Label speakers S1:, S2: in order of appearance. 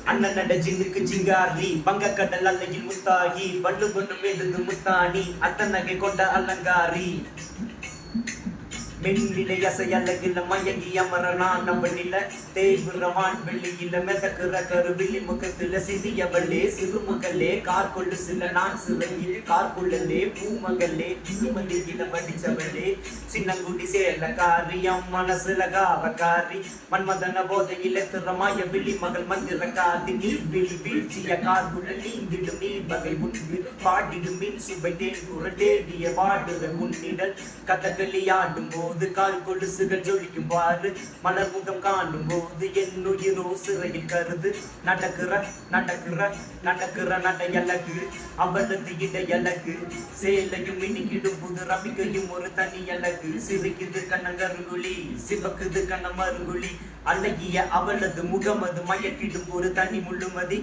S1: அண்ணன் நட ஜின்னுக்கு சிங்காரி வங்க கடல் அல்லையில் முத்தாகி பல்லு பொண்ணு மேலுது முத்தாணி அத்த நகை கொண்ட அலங்காரி மென்னிலை அசையல்லகில மயங்கி அமரனான் நம்மளில தேய்புறவான் வெள்ளியில மெதக்குற கருவில்லி முகத்துல சிறியவளே சிறுமகளே கார் கொள்ளு சில நான் சிறையில் கார் கொள்ளலே பூமகளே திருமதியில படிச்சவளே சின்னங்குடி சேலக்காரி எம் மனசுல காவக்காரி மன்மதன போதையில திறமாய விழி மகள் மந்திரக்காதி நீர் விழி வீழ்ச்சிய கார்குள்ள நீந்திடும் நீர் வகை முன்பு பாடிடும் மீன் சுபை தேன் குரடேடிய வாடுற முன்னிடல் கதகளியாடும் போது கால் கொலுசுகள் ஜொலிக்கும் பாரு மலர் முகம் காணும் போது என் உயிரோ சிறையில் கருது நடக்கிற நடக்கிற நடக்கிற நடையழகு அவளது இடையழகு சேலையும் மினிக்கிடும் புது ரபிக்கையும் ஒரு தனி அழகு சிரிக்குது கண்ணங்கருங்குழி சிவக்குது கண்ணமருங்குழி அழகிய அவளது முகமது மயக்கிடும் ஒரு தனி முள்ளுமதி